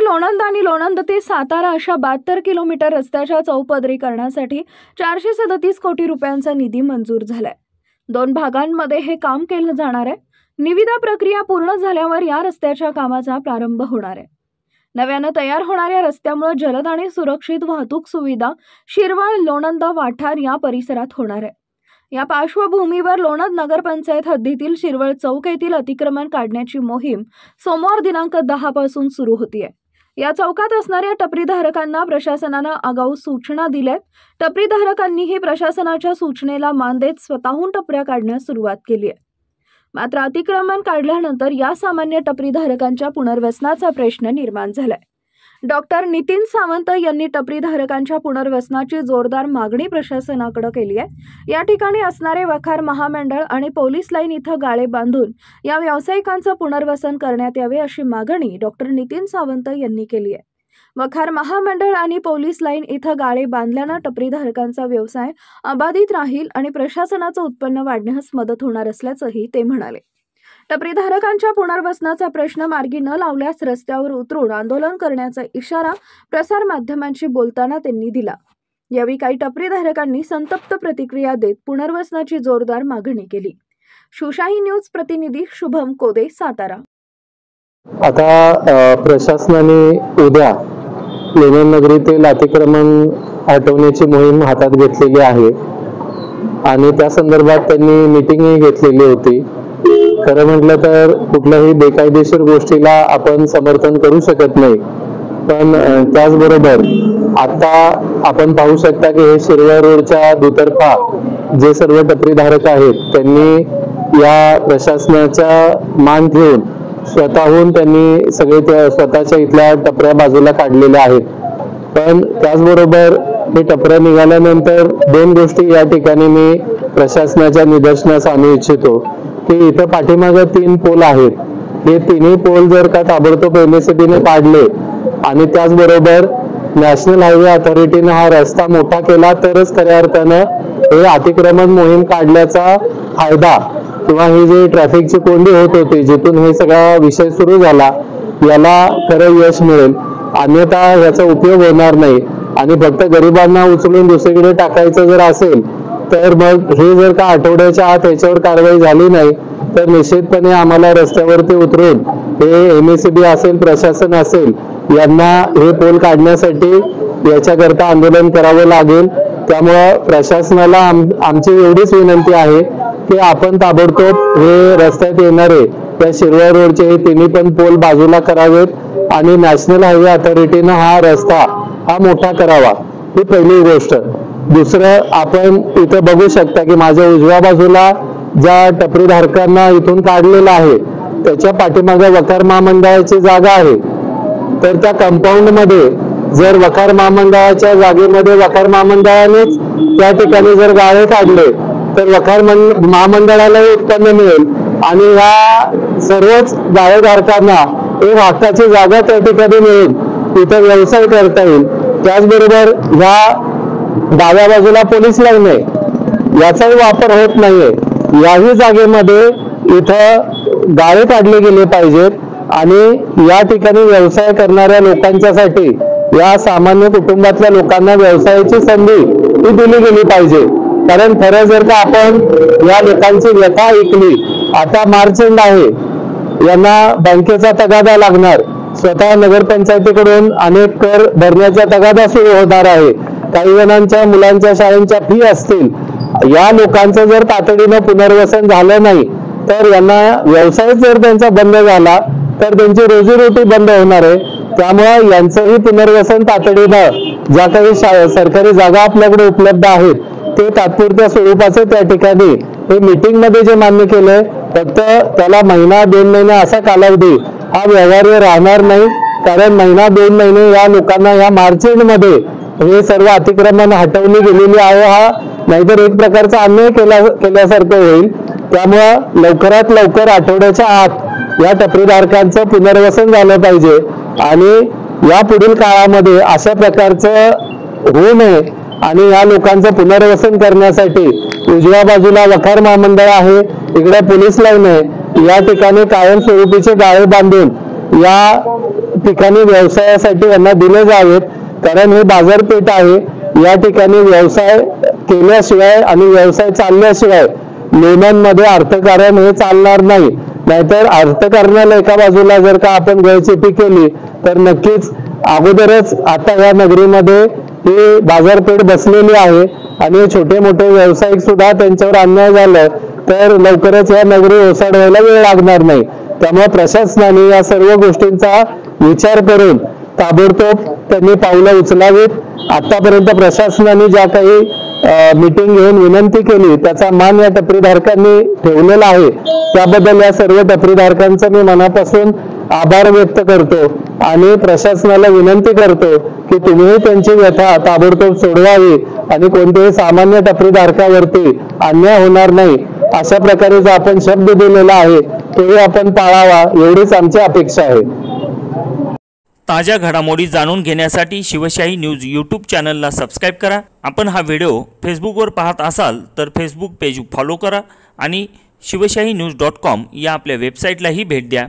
लोणंद आणि लोणंद ते सातारा अशा 72 किलोमीटर रस्त्याच्या चौपदरीकरणासाठी 437 कोटी रुपयांचा निधी मंजूर झालाय। 2 भागांमध्ये हे काम केलं जाणार आहे। निविदा प्रक्रिया पूर्ण झाल्यावर या रस्त्याच्या कामाचा प्रारंभ होणार आहे। नव्याने तयार होणाऱ्या रस्त्यामुळे जलद आणि सुरक्षित वाहतूक सुविधा शिरवळ, लोणंद, वाठार या परिसरात होणार आहे। या पार्श्वभूमीवर लोणंद नगरपंचायत हद्दीतील शिरवळ चौक येथील अतिक्रमण काढण्याची मोहीम सोमवार दिनांक 10 पासून सुरू होतीये। या चौकात असणाऱ्या टपरीधारकांना प्रशासनाने आगाऊ सूचना दिल्यात। टपरीधारकांनीही प्रशासनाच्या सूचनेला मान देत स्वतःहून टपऱ्या काढण्यास सुरुवात केली आहे। मात्र अतिक्रमण काढल्यानंतर या सामान्य टपरीधारकांच्या पुनर्वसनाचा प्रश्न निर्माण झालाय। डॉक्टर नितीन सावंत यांनी टपरीधारकांच्या पुनर्वसनाची जोरदार मागणी प्रशासनाकडे केली आहे। या ठिकाणी असणारे वखार महामंडळ आणि पोलीस लाईन इथं गाळे बांधून या व्यावसायिकांचं पुनर्वसन करण्यात यावे अशी मागणी डॉक्टर नितीन सावंत यांनी केली आहे। वखार महामंडळ आणि पोलीस लाईन इथं गाळे बांधल्यानं टपरीधारकांचा व्यवसाय अबाधित राहील आणि प्रशासनाचं उत्पन्न वाढण्यास मदत होणार असल्याचंही ते म्हणाले। टपरीधारकांच्या पुनर्वसनाचा प्रश्न मार्गी न लावल्यास रस्त्यावर उतरून आंदोलन करण्याचा इशारा प्रसार माध्यमांशी बोलताना त्यांनी दिला। यावेळी काही टपरीधारकांनी संतप्त प्रतिक्रिया देत पुनर्वसनाची जोरदार मागणी केली। शिवशाही न्यूज प्रतिनिधी शुभम कोदे, सातारा। आता प्रशासनाने उद्या लोणंद नगरीतील अतिक्रमण हटवण्याची मोहीम हातात घेतलेली आहे आणि त्या संदर्भात त्यांनी मीटिंगही घेतलेली होती। खरं म्हटलं तर कुठल्याही बेकायदेशीर गोष्टीला आपण समर्थन करू शकत नाही, पण त्याचबरोबर आता आपण पाहू शकता की हे शिरवळ रोडच्या दुतर्फा जे सर्व टपरीधारक आहेत त्यांनी या प्रशासनाचा मान ठेवून स्वतःहून त्यांनी सगळे स्वतःच्या इथल्या टपऱ्या बाजूला काढलेल्या आहेत। पण त्याचबरोबर हे टपऱ्या निघाल्यानंतर 2 गोष्टी या ठिकाणी मी प्रशासनाच्या निदर्शनास आणू इच्छितो की इथं पाठीमागे 3 पोल आहेत। हे तिन्ही पोल जर का ताबडतोब MSCBने काढले आणि त्याचबरोबर नॅशनल हायवे अथॉरिटीने हा रस्ता मोठा केला तरच खऱ्या अर्थानं हे अतिक्रमण मोहीम काढल्याचा फायदा किंवा ही जी ट्रॅफिकची कोंडी होत होती जिथून हे सगळा विषय सुरू झाला याला खरं यश मिळेल। अन्यथा याचा उपयोग होणार नाही आणि फक्त गरिबांना उचलून दुसरीकडे टाकायचं जर असेल तर मग हे जर का आठवड्याच्या आत याच्यावर कारवाई झाली नाही तर निश्चितपणे आम्हाला रस्त्यावरती उतरून हे MSCB असेल, प्रशासन असेल यांना हे पोल काढण्यासाठी याच्याकरता आंदोलन करावं लागेल। त्यामुळे प्रशासनाला आमची एवढीच विनंती आहे की आपण ताबडतोब हे रस्त्यात येणारे त्या शिरवळ रोडचे हे तिन्ही पण पोल बाजूला करावेत आणि नॅशनल हायवे अथॉरिटीनं हा रस्ता हा मोठा करावा, ही पहिली गोष्ट। दुसरं, आपण इथं बघू शकता की माझ्या उजव्या बाजूला ज्या टपरीधारकांना इथून काढलेलं आहे त्याच्या पाठीमागे वखार महामंडळाची जागा आहे। तर त्या कंपाऊंड मध्ये जर वखार महामंडळाच्या जागेमध्ये वखार महामंडळानेच त्या ठिकाणी जर गाळे काढले तर वखार महामंडळालाही उत्पन्न मिळेल आणि या सर्वच गाळेधारकांना एक हक्काची जागा त्या ठिकाणी मिळेल, तिथे व्यवसाय करता येईल। त्याचबरोबर ह्या डाव्या बाजूला पोलीस लाईन आहे, याचाही वापर होत नाहीये। याही जागेमध्ये इथं गाळे काढले गेले पाहिजेत आणि या ठिकाणी व्यवसाय करणाऱ्या लोकांच्यासाठी या सामान्य कुटुंबातल्या लोकांना व्यवसायाची संधी ही दिली गेली पाहिजे। कारण खरं जर का आपण या लोकांची व्यथा ऐकली, आता मार्च एंड आहे, यांना बँकेचा तगादा लागणार, स्वतः नगरपंचायतीकडून अनेक कर भरण्याचा तगादा सुरू होणार आहे, काही जणांच्या मुलांच्या शाळेच्या फी असतील। या लोकांचं जर तातडीनं पुनर्वसन झालं नाही तर यांना व्यवसाय जर त्यांचा बंद झाला तर त्यांची रोजीरोटी बंद होणार आहे। त्यामुळे यांचंही पुनर्वसन तातडीनं, ज्या काही सरकारी जागा आपल्याकडे उपलब्ध आहेत ते तात्पुरत्या स्वरूपाचे त्या ठिकाणी हे मीटिंग मध्ये जे मान्य केलंय फक्त त्याला महिना 2 महिने असा कालावधी हा व्यवहार्य राहणार नाही। कारण महिना 2 महिने या लोकांना या मार्च एंड मध्ये हे सर्व अतिक्रमण हटवली गेलेली आहे, हा नाहीतर एक प्रकारचा अन्याय केल्यासारखं होईल। त्यामुळं लवकरात लवकर आठवड्याच्या आत या टपरीधारकांचं पुनर्वसन झालं पाहिजे आणि या पुढील काळामध्ये अशा प्रकारचं होऊ नये आणि या लोकांचं पुनर्वसन करण्यासाठी उजव्या बाजूला वखार महामंडळ आहे, इकडे पोलीस लाईन आहे, या ठिकाणी कायमस्वरूपीचे गाळे बांधून या ठिकाणी व्यवसायासाठी यांना दिले जावेत, कारण हे बाजारपेठ आहे. या ठिकाणी व्यवसाय केल्याशिवाय आणि व्यवसाय चालल्याशिवाय लेण्यांमध्ये अर्थकारण हे चालणार नाही. नाहीतर अर्थकारणाला एका बाजूला जर का आपण गळचेपी केली तर नक्कीच अगोदरच आता या नगरीमध्ये ही बाजारपेठ बसलेली आहे आणि छोटे मोठे व्यावसायिक सुद्धा त्यांच्यावर अन्याय झालं तर लवकरच या नगरी ओसाडवायला वेळ लागणार नाही. त्यामुळे प्रशासनाने या सर्व गोष्टींचा विचार करून ताबडतोब त्यांनी पावलं उचलावीत. आतापर्यंत प्रशासनाने ज्या काही मीटिंग घेऊन विनंती केली त्याचा मान या टपरीधारकांनी ठेवलेला आहे. त्याबद्दल या सर्व टपरीधारकांचा मी मनापासून आभार व्यक्त करतो आणि प्रशासनाला विनंती करतो की तुम्ही त्यांची व्यथा ताबडतोब सोडवावी आणि कोणत्याही सामान्य टपरीधारकावरती अन्याय होणार नाही अशा प्रकारे जो आपण शब्द दिलेला आहे तोही आपण पाळावा एवढीच आमची अपेक्षा आहे. ताज्या घडामोडी जाणून घेण्यासाठी शिवशाही न्यूज यूट्यूब चॅनलला सबस्क्राईब करा. आपण हा व्हिडिओ फेसबुकवर पाहत असाल तर फेसबुक पेज फॉलो करा आणि शिवशाही न्यूज.com या आपल्या वेबसाईटलाही भेट द्या.